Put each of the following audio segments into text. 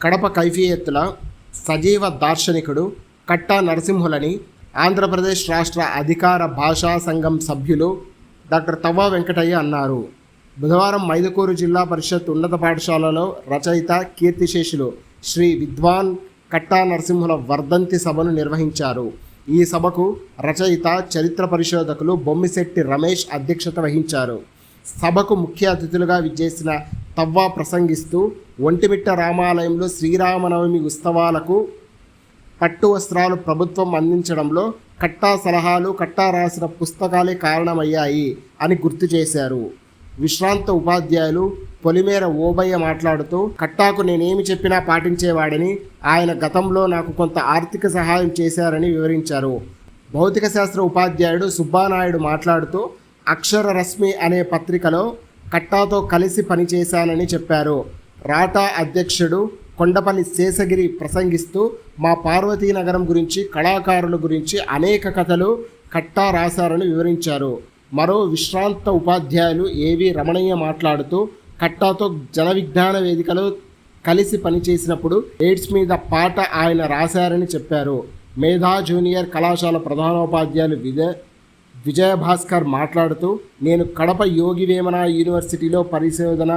కడప కైఫియత్తుల సజీవ దార్శనికుడు కట్టా నరసింహులని ఆంధ్రప్రదేశ్ రాష్ట్ర అధికార భాషా సంఘం సభ్యులు డాక్టర్ తవ్వ వెంకటయ్య అన్నారు. బుధవారం మైదుకూరు జిల్లా పరిషత్ ఉన్నత పాఠశాలలో రచయిత కీర్తిశేషులు శ్రీ విద్వాన్ కట్టా నరసింహుల వర్ధంతి సభను నిర్వహించారు. ఈ సభకు రచయిత చరిత్ర పరిశోధకులు బొమ్మిశెట్టి రమేష్ అధ్యక్షత వహించారు. సభకు ముఖ్య అతిథులుగా విచ్చేసిన తవ్వ ప్రసంగిస్తూ ఒంటిమిట్ట రామాలయంలో శ్రీరామనవమి ఉత్సవాలకు పట్టు వస్త్రాలు ప్రభుత్వం అందించడంలో కట్టా సలహాలు, కట్టా రాసిన పుస్తకాలే కారణమయ్యాయి అని గుర్తు చేశారు. విశ్రాంత ఉపాధ్యాయులు పొలిమేర ఓబయ్య మాట్లాడుతూ కట్టాకు నేనేమి చెప్పినా పాటించేవాడని, ఆయన గతంలో నాకు కొంత ఆర్థిక సహాయం చేశారని వివరించారు. భౌతిక శాస్త్ర ఉపాధ్యాయుడు సుబ్బానాయుడు మాట్లాడుతూ అక్షర రశ్మి అనే పత్రికలో కట్టాతో కలిసి పనిచేశానని చెప్పారు. రాటా అధ్యక్షుడు కొండపల్లి శేషగిరి ప్రసంగిస్తూ మా పార్వతీనగరం గురించి, కళాకారుల గురించి అనేక కథలు కట్టా రాశారని వివరించారు. మరో విశ్రాంత ఉపాధ్యాయులు ఏవి రమణయ్య మాట్లాడుతూ కట్టాతో జన విజ్ఞాన వేదికలో కలిసి పనిచేసినప్పుడు ఎయిడ్స్ మీద పాట ఆయన రాశారని చెప్పారు. మేధా జూనియర్ కళాశాల ప్రధానోపాధ్యాయులు విజయభాస్కర్ మాట్లాడుతూ నేను కడప యోగి వేమన యూనివర్సిటీలో పరిశోధన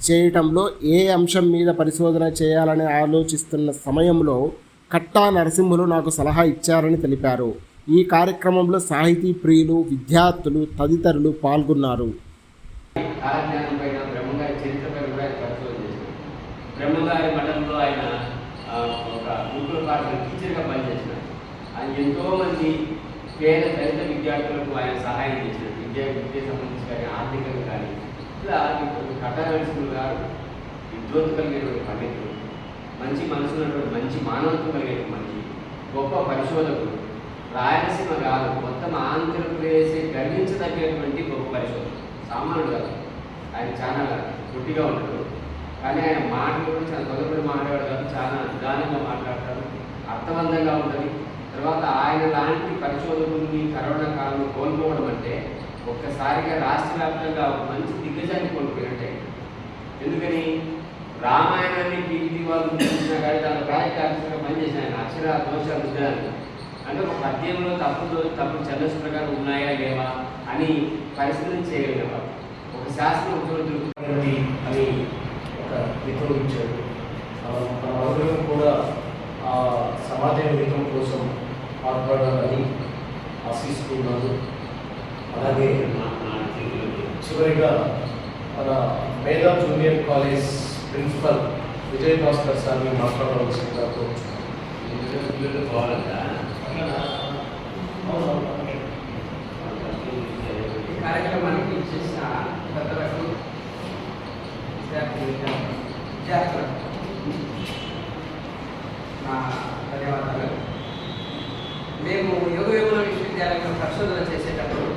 చేయటంలో ఏ అంశం మీద పరిశోధన చేయాలని ఆలోచిస్తున్న సమయంలో కట్టా నరసింహులు నాకు సలహా ఇచ్చారని తెలిపారు. ఈ కార్యక్రమంలో సాహితీ ప్రియులు, విద్యార్థులు తదితరులు పాల్గొన్నారు. బ్రహ్మగారి మఠంలో ఆయన ఒక గురుకుల పాఠశాల టీచర్గా పనిచేసినారు. ఆయన ఎంతోమంది పేద దళిత విద్యార్థులకు ఆయన సహాయం చేసినారు. విద్య సంబంధించి కానీ, ఆర్థికంగా కానీ. ఇలా కట్టా నరసింహులు గారు విద్వత్తు కలిగినటువంటి పండితులు, మంచి మనసు ఉన్నటువంటి, మంచి మానవత్వం కలిగిన మంచి గొప్ప పరిశోధకుడు. రాయలసీమ కాదు, మొత్తం ఆంధ్రప్రదేశ్ గర్వించదగినటువంటి గొప్ప పరిశోధకుడు. సామాన్యుడు కాదు. ఆయన చాలా గట్టిగా ఉంటాడు, కానీ ఆయన మాటలు కూడా చాలా తొందరపడి మాట్లాడాడు కాదు, చాలా నిదానంగా మాట్లాడతాడు, అర్థవంతంగా ఉంటుంది. తర్వాత ఆయన లాంటి పరిశోధకుల్ని కరోనా కాలంలో కోల్పోవడం అంటే ఒక్కసారిగా రాష్ట్ర వ్యాప్తంగా ఒక మంచి దిగ్గజాన్ని కోల్పోయినట్టే. ఎందుకని రామాయణాన్ని పీపీటీ వాళ్ళు చూసినా కానీ దాని ప్రాజెక్ట్ పనిచేసిన ఆయన అక్షర దోషాలు ఉద్యాలు అంటే ఒక పద్యంలో తప్పు ఛందస్సు ప్రకారం ఉన్నాయా లేవా అని పరిశీలన చేయగలిగేవారు. ఒక శాస్త్రం ఉద్యోగులు అని ఒక హితం ఇచ్చాడు. మన అందరం కూడా ఆ సమాజ హితం కోసం మాట్లాడాలని ఆశిస్తున్నాను. అలాగే చివరిగా మన మేధా జూనియర్ కాలేజ్ ప్రిన్సిపల్ విజయభాస్కర్ సార్ని మాట్లాడవలసిందిగా కార్యక్రమానికి చేసిన పెద్దలకు, విద్యార్థులకు నా ధన్యవాదాలు. మేము యోగ వేమన విశ్వవిద్యాలయంలో పరిశోధన చేసేటప్పుడు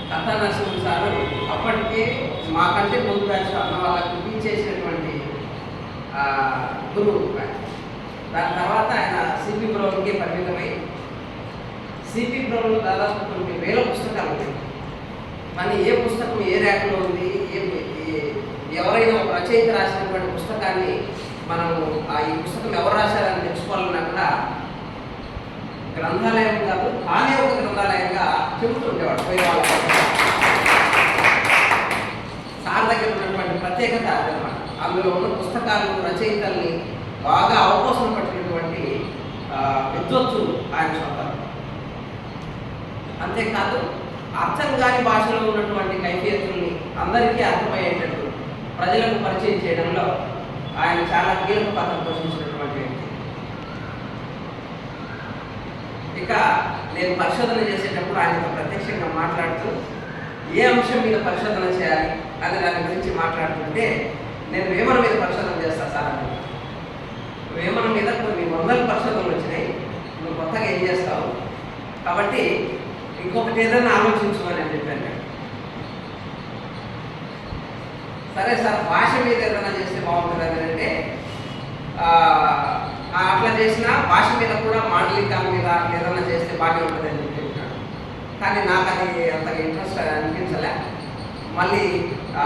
కట్టా నరసింహులు సారు అప్పటికే మాకంటే ముందు బ్యాచ్ అన్న వాళ్ళకి టీచ్ చేసినటువంటి గురువు. దాని తర్వాత ఆయన సిపి బ్రౌన్కే పరిమితమై సిపి బ్రౌన్లో దాదాపు 90,000 పుస్తకాలు ఉన్నాయి. కానీ ఏ పుస్తకం ఏ ర్యాక్లో ఉంది, ఎవరైనా ఒక రచయిత రాసినటువంటి పుస్తకాన్ని మనం ఈ పుస్తకం ఎవరు రాశారని తెలుసుకోవాలన్నా కూడా గ్రంథాలయం కాదు, తానే ఒక గ్రంథాలయంగా చెబుతుండేవాడు. సార్ దగ్గర ఉన్నటువంటి ప్రత్యేకత అదనమాట. అందులో ఉన్న పుస్తకాలు, రచయితల్ని బాగా అవకాశం పట్టినటువంటి విద్వత్తులు ఆయన సొంతం. అంతేకాదు అర్థం కాని భాషలో ఉన్నటువంటి కైఫియత్తుల్ని అందరికీ అర్థమయ్యేటట్టు ప్రజలకు పరిచయం చేయడంలో ఆయన చాలా కీలక పాత్ర పోషించినటువంటి వ్యక్తి. ఇక నేను పరిశోధన చేసేటప్పుడు ఆయనతో ప్రత్యక్షంగా మాట్లాడుతూ ఏ అంశం మీద పరిశోధన చేయాలి అని దాని గురించి మాట్లాడుతుంటే నేను వేమన మీద పరిశోధన చేస్తాను సార్ అని. వేమన మీద కొన్ని 100 పరిశోధనలు వచ్చినాయి, నువ్వు కొత్తగా ఏం చేస్తావు కాబట్టి ఇంకొకటి ఏదైనా ఆలోచించుకోని అని చెప్పాను. సరే సార్, భాష మీద ఏదైనా చేస్తే బాగుంటుంది అని అంటే అట్లా చేసిన భాష మీద కూడా మాండలికాల మీద ఏదైనా చేస్తే బాగా ఉంటుంది అని చెప్పాడు. కానీ నాకు అది అంతగా ఇంట్రెస్ట్ అనిపించలే. మళ్ళీ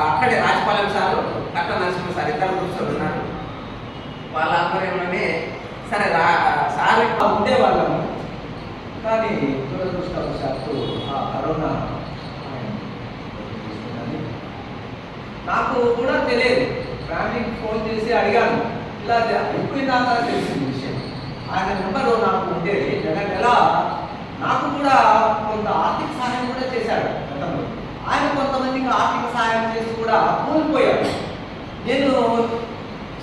అక్కడే రాజపాలెం సారు, కట్టా నరసింహ సార్ ఇద్దరు కూర్చొని ఉన్నారు. వాళ్ళ ఆధ్వర్యంలోనే సరే సార్ ఉండేవాళ్ళము. కానీ దురదృష్టవశాత్తు ఆ కరోనా నాకు కూడా తెలియదు. ఫ్యామిలీకి ఫోన్ చేసి అడిగాను, ఇలా అయిపోయినాక తెలిసిన విషయం. ఆయన నెంబరు నాకు ఉండేది. నెల నాకు కూడా కొంత ఆర్థిక సహాయం కూడా చేశాడు గతంలో. ఆయన కొంతమందికి ఆర్థిక సహాయం చేసి కూడా కోల్పోయాడు. నేను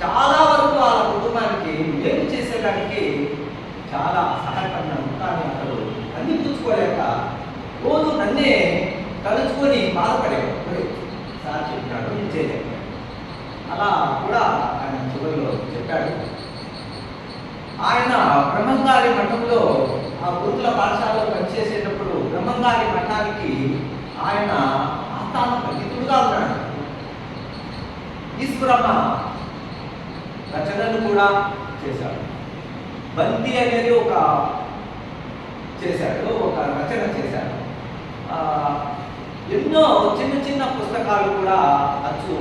చాలా వరకు వాళ్ళ కుటుంబానికి మేలు చేసేదానికి చాలా సహాయపడినాను. కానీ అతడు అన్ని చూసుకోలేక రోజు నన్నే తలుచుకొని బాధపడేవాడు. సార్ చెప్పినాడు, నేను చేయలేకపోయాను. అలా కూడా ఆయన చివరిలో చెప్పాడు. ఆయన బ్రహ్మంగారి మఠంలో ఆ గురుకుల పాఠశాలలో పనిచేసేటప్పుడు బ్రహ్మంగారి మఠానికి ఆయన ఆస్థాన పండితుడుగా ఉన్నాడు. ఈశ్వరమ్మ రచనలు కూడా చేశాడు. బంతి అనేది ఒక రచన చేశాడు. ఎన్నో చిన్న చిన్న పుస్తకాలు కూడా అచ్చు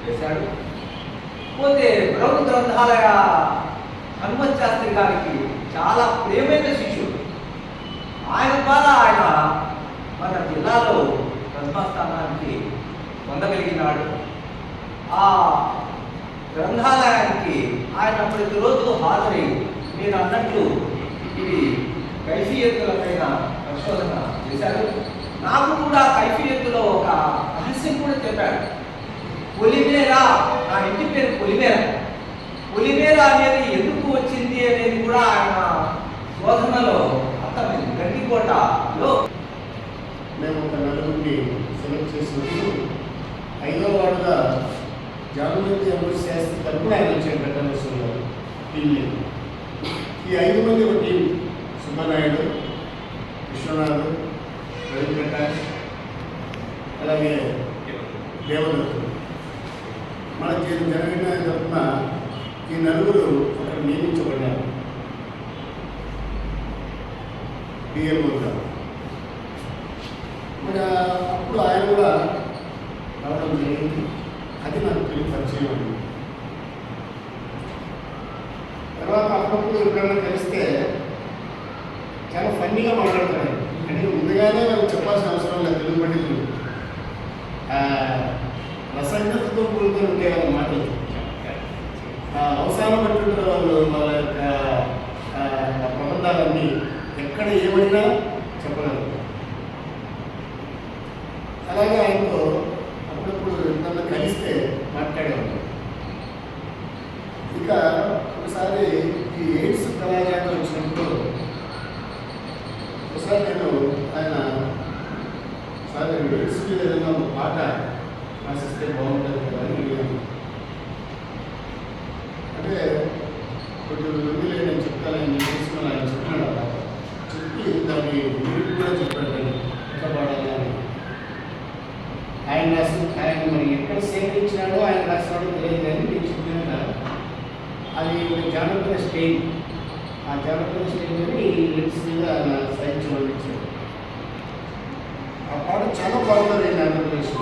వేశాడు. పోతే బ్రహ్మ గ్రంథాలయ హనుమత్ శాస్త్రి గారికి చాలా ప్రియమైన శిష్యుడు. ఆయన ద్వారా ఆయన మన జిల్లాలో ప్రథమస్థానానికి పొందగలిగినాడు. ఆ గ్రంథాలయానికి ఆయన ప్రతిరోజు హాజరై మీరు అన్నట్లు ఇది కైఫియత్తులపైన పరిశోధన చేశారు. నాకు కూడా కైఫియత్తులో ఒక రహస్యం కూడా చెప్పాడు. పొలిమేర, నా ఇంటి పేరు పొలిమేర. పొలిమేర అనేది ఎందుకు వచ్చింది అనేది కూడా ఆయన శోధనలో అర్థమైంది. గండికోటలో మేము ఒక నలుగురిని సెలెక్ట్ చేసినప్పుడు 5వ వార్డుగా జానుమతి అమృత శాస్త్రి తరపున ఆయన వచ్చాడు. పెట్టాల్సిన టీంని ఈ 5 మంది ఒక టీం: సుబ్బనాయుడు, విశ్వనాథ్, రవిప్రకాష్, అలాగే దేవదత్తు. మనకి జరిగిన తరఫున ఈ నలుగురు అక్కడ నియమించబడ్డారు డిఎంఓగా. మరి అప్పుడు ఆయన కూడా రావడం జరిగింది. అది నాకు తెలియ పరిచయం అండి. తర్వాత అప్పుడప్పుడు ఎప్పుడైనా కలిస్తే చాలా ఫన్నీగా మాట్లాడతాడు. అంటే ముందుగానే నాకు చెప్పాల్సిన అవసరం లేదు. తెలుగు పండితులు రసంగతతో కూడుకొని ఉండే వాళ్ళ మాటలు అవసరం పట్టిన వాళ్ళు వాళ్ళ యొక్క ప్రబంధాలన్నీ ఎక్కడ ఏమైనా చెప్పగలరు. అలాగే ఆయనతో అప్పుడప్పుడు ఎప్పుడన్నా కలిస్తే మాట్లాడేవాళ్ళు. ఇక ఒకసారి ఈ ఎయిడ్స్ కళాజాత వచ్చినప్పుడు ఒకసారి నేను ఆయన సార్ ఎయిడ్స్ మీద ఏదైనా ఒక పాట రాసిస్తే బాగుంటుంది కదా అని అడిగాను. అంటే కొంచెం మందిలో నేను చెప్తానని తీసుకుని ఆయన చెప్పినాడు. అలా చెప్పి దాన్ని మీరు కూడా చెప్పాడు ఎట్లా పాడాలి అని. ఆయన రాసి ఆయన మరి ఎక్కడ సేకరించినాడో ఆయన రాసినాడో తెలియదు. కానీ నేను చెప్పిన అది ఒక జానపద స్టేజ్. ఆ జానపద స్టేజ్ అని లిప్స్ మీద ఆయన సైన్స్ పండించాడు. ఆ పాట చాలా బాగుంటుంది ఆంధ్రప్రదేశ్.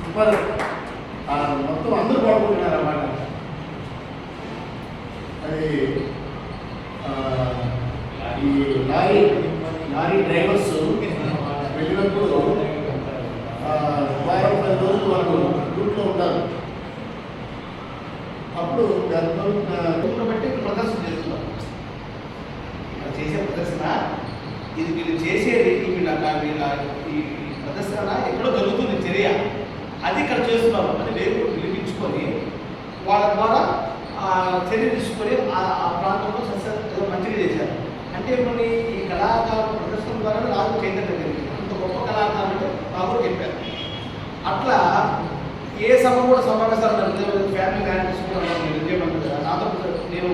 సూపర్. మొత్తం అందరూ పాడుకుంటున్నారు ఆ మాట. అది ఈ లారీ డ్రైవర్స్ వెళ్ళినప్పుడు వారం 10 రోజులు వాళ్ళు రూట్లో ఉంటారు. అప్పుడు రూట్లో బట్టి ప్రదర్శన చేస్తున్నారు. చేసే ప్రదర్శన ఇది వీళ్ళు చేసేది వీళ్ళ ఈ ప్రదర్శన ఎక్కడో జరుగుతుంది చర్య. అది ఇక్కడ చేస్తున్నారు. అది వేరు పిలిపించుకొని వాళ్ళ ద్వారా చర్య తీసుకొని ఆ ప్రాంతంలో ఏదో మంచిగా చేశారు. అంటే కొన్ని ఈ కళాకారుల ప్రదర్శన ద్వారా నాకు చైతన్యం జరిగింది. అంత గొప్ప కళాకారులు నాకు చెప్పారు. అట్లా ఏ సభ కూడా సమావేశాలు ఫ్యామిలీ మ్యారేజెస్ కూడా విజయమంటుంది కదా. నాతో నేను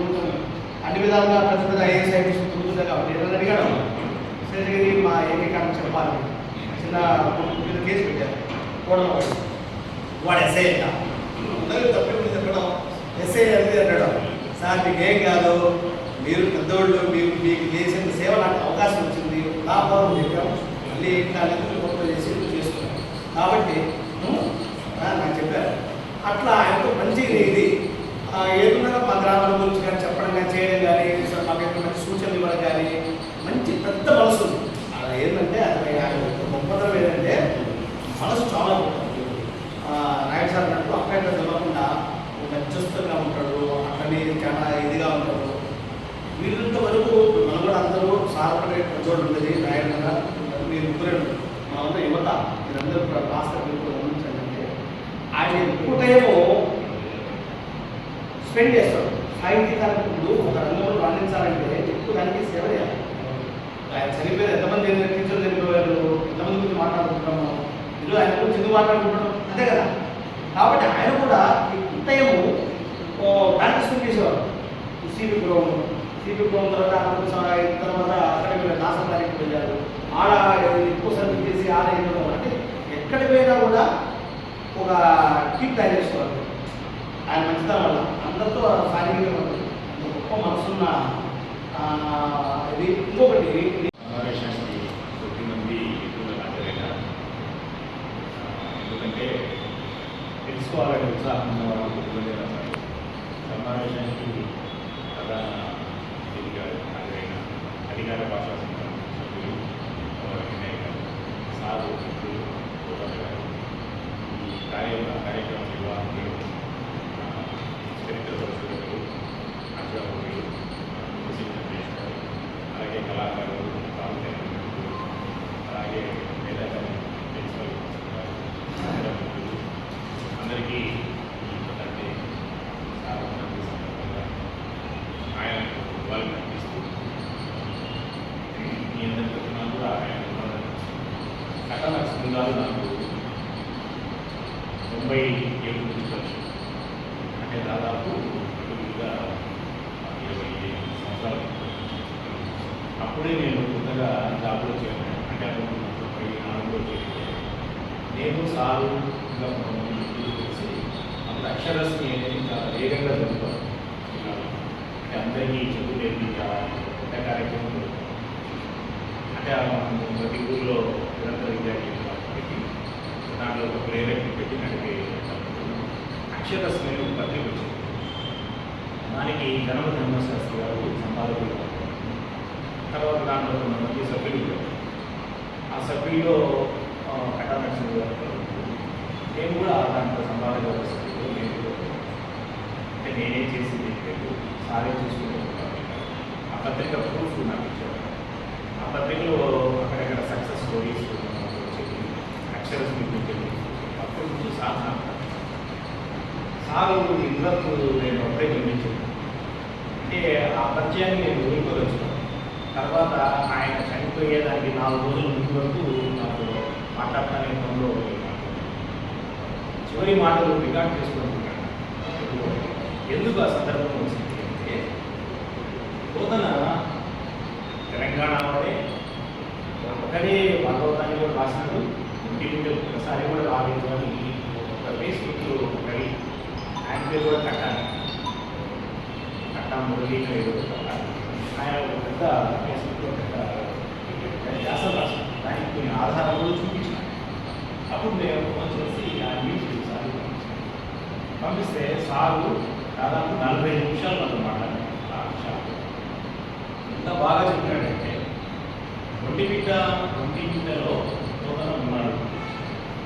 అన్ని విధాలుగా పెద్ద పెద్ద ఐఏఎస్ ఐటీస్ తిరుగుతుందా కాబట్టి నేను అడిగాను. సరే మా ఏకీకరణ చెప్పాలి. చిన్న మీద కేసు పెట్టారు. కోడలో వాడు ఎస్ఐ తప్పి చెప్పడం ఎస్ఐ అనేది అన్నాడు. సార్ మీకు ఏం కాదు, మీరు పెద్దోళ్ళు, మీకు చేసిన సేవ నాకు అవకాశం వచ్చింది, లాభం చెప్పాము, మళ్ళీ గొప్ప చేసి చేసుకున్నాం కాబట్టి నాకు చెప్పారు. అట్లా ఆయనతో మంచిగా ఇది ఏదైనా మా గ్రామాల గురించి కానీ చెప్పడం కానీ చేయడం కానీ మాకు ఎక్కడ మంచి సూచనలు ఇవ్వడం కానీ మంచి పెద్ద మనసు ఉంది. అలా ఏంటంటే అతని గొప్పతనం ఏంటంటే మనసు చాలా గొప్పది. నాయుడు సార్ అన్నట్టు అక్కడ తెలవకుండా మధ్యస్థంగా ఉంటాడు, అక్కడనే చాలా ఇదిగా ఉంటాడు. వీళ్ళంత వరకు మనం కూడా అందరూ సారపడే చోటు ఉంటుంది. నాయుడు కదా మీరు ముగ్గురే ఉంటారు, మనంతా యువత, మీరందరూ భాస్కర్ గమనించండి. ఆయన ఎక్కువ టైము స్పెండ్ చేస్తాడు. సాహిత్యకాలకు ఇప్పుడు ఒక రంగంలో రాణించాలంటే ఎక్కువ దానికి సేవ చేయాలి. ఆయన చనిపోయారు, ఎంతమంది టీచర్లు చనిపోయారు, ఎంతమంది గురించి మాట్లాడుకుంటున్నాము, ఈరోజు ఆయన గురించి ఎందుకు మాట్లాడుకుంటున్నాం, అంతే కదా. కాబట్టి ఆయన కూడా ఎక్కువ టైము దానికి స్పెండ్ చేసేవారు. సిపి గ్రౌండ్ తర్వాత అక్కడ దాసకారికి వెళ్ళారు, ఆడ ఎక్కువ సర్వీస్ చేసి ఆడ వెళ్ళడం అంటే ఎక్కడ పోయినా కూడా ఒక టీం తయారు చేసుకోవాలి. ఆయన మంచితనం వల్ల అందరితో సాంఘికంగా గొప్ప మనసున్న ఇది. ఇంకొకటి సమావేశానికి కొద్దిమంది ఎక్కువగా హాజరైనారు. ఎందుకంటే తెలుసుకోవాలనే ఉత్సాహం ఉన్న వాళ్ళు కొద్దిమంది రాశారు. సమావేశానికి ప్రధాన అతిథిగా హాజరైన అధికార భాషా సంఘం సభ్యులు వినయ్ గారు, సారు మిత్రులు గారు, ఈ కార్యక్రమ నిర్వాహకులు, చరిత్ర పరిశోధకులు, అధ్యాపకులు, అలాగే కళాకారులు, అలాగే మేధావులు, ప్రిన్సిపల్ అందరికీ అంటే సాధారణ సందర్భంగా ఆయన వాళ్ళు కనిపిస్తూ మీ అందరి తరఫున కూడా ఆయన కథల బృందాలు నాకు 97 నుంచి తెలుసు. అంటే దాదాపు వివిధ 20 సంవత్సరాలు. అప్పుడే నేను కొత్తగా జాబ్లో చేరాను. అంటే అప్పుడు 34లో చేరితే నేను సారు ఇంకా కొంతమంది వ్యక్తులు కలిసి అప్పుడు అక్షరస్ని అనేది చాలా వేగంగా జరుగుతాను. అంటే అందరికీ చదువు నేర్పించాలి, కొత్త కార్యక్రమం జరుగుతాం. అంటే మనం ప్రతి ఊళ్ళో నిరంతర విద్యార్థి పెట్టి దాంట్లో ఒక ప్రేరణ పెట్టి నడిపే అక్షరస్ని పత్రిక వచ్చింది. దానికి గణప ధర్మశాస్త్రి గారు సంపాదకులు. తర్వాత దాంట్లో కొంతమంది సభ్యులు, ఆ సభ్యుల్లో కటానక్షలు గారు, నేను కూడా దాంట్లో సంపాదక సభ్యులు. నేను అంటే నేనేం చేసింది లేదు, సారే చూసుకుంటూ ఆ పత్రిక ప్రూఫ్ నాకు ఇచ్చారు. ఆ పత్రికలో అక్కడక్కడ సక్సెస్ స్టోరీస్ వచ్చేది, అక్షరస్ గురించి అప్పటి నుంచి సాధన సారు ఇంతకు నేను అప్పుడే గమనించాను. అంటే ఆ పరిచయాన్ని నేను వదులుకోదలుచుకున్నాను. తర్వాత ఆయన చనిపోయేదానికి 4 రోజుల ముందు వరకు నాకు మాట్లాడతానే ఫోన్లో చివరి మాటలు రికార్డ్ చేసుకుంటున్నాను. ఎందుకు ఆ సందర్భం వచ్చింది అంటే, బోధన తెలంగాణ వాడే ఒకటే భాగవతాన్ని కూడా రాసినాడు. ఇంటి ఒకసారి కూడా రాలేదు అని ఒక ఫేస్బుక్లో ఒకటి ఆయన పేరు కూడా కట్టా మురళీగా ఏదో ఆయన ఒక పెద్ద ఫేస్బుక్లో పెద్ద వ్యాసం రాశాను. దానికి కొన్ని ఆధారాలు కూడా చూపించాను. అప్పుడు నేను ఫోన్ చేసి ఆ న్యూస్ సార్ పంపిస్తే సారు దాదాపు 45 నిమిషాలు మనం మాట్లాడారు. ఆ విషయాలు ఎంత బాగా చెప్పాడంటే, ఒంటిమిట్టలో పోతన ఉన్నాడు.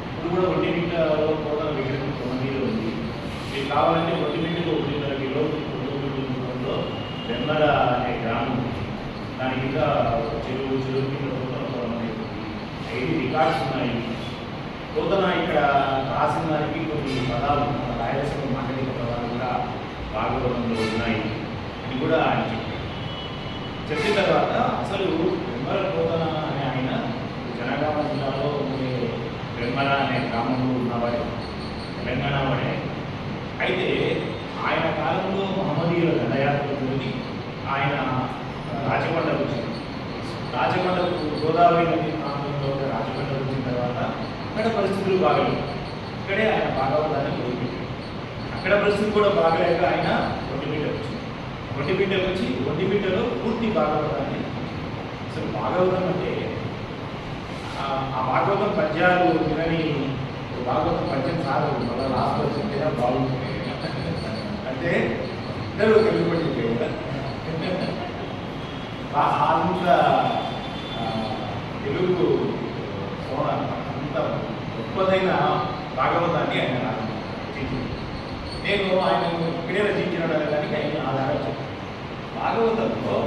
ఇప్పుడు కూడా ఒంటిమిట్టలో పోతన విగ్రహం 9 ఉంది. మీకు కావాలంటే ఒంటిమిట్టలో 1.5 కిలోమీటర్లో వెమ్మడ అనే గ్రామం ఉంది. దాని కింద చెరువు కింద పోతన 5 రికార్డ్స్ ఉన్నాయి. పోతన ఇక్కడ రాసిన దానికి కొన్ని పదాలు రాయలసీమ మాండలిక పదాలు కూడా భాగవతంలో ఉన్నాయి అని కూడా ఆయన చెప్పారు. చెప్పిన తర్వాత అసలు వెమ్మల పోతన అనే ఆయన జనగామ జిల్లాలో ఉండే వెమ్మల అనే గ్రామంలో ఉన్నవాడే, తెలంగాణ వాడే. అయితే ఆయన కాలంలో మహమ్మదీయుల దండయాత్ర జరిగి ఆయన రాచకొండకు వచ్చింది. రాచకొండకు గోదావరి నది ప్రాంతంలో రాచకొండకు వచ్చిన తర్వాత అక్కడ పరిస్థితులు బాగలేవు. ఇక్కడే ఆయన భాగవతాన్ని మొదలుపెట్టాడు. అక్కడ పరిస్థితులు కూడా బాగలేక ఆయన ఒంటిమిట్టకు వచ్చింది. ఒంటిమిట్టకు వచ్చి ఒంటిమిట్టలో పూర్తి భాగవతాన్ని, అసలు భాగవతం అంటే ఆ భాగవతం పద్యాలు వినని భాగవతం పద్యం సార్ మళ్ళీ లాస్ట్ వచ్చిందేదా బాగుంటుంది. అంటే తెలుగు తెలిసిపోయింది కదా. అంత తెలుగు సోన అంత గొప్పదైన భాగవతాన్ని ఆయన నాకు రచించింది. నేను ఆయన ఇక్కడే రచించిన దానికి ఆయన ఆధారం చెప్పాను. భాగవతంలో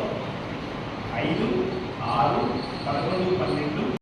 5, 6, 11, 12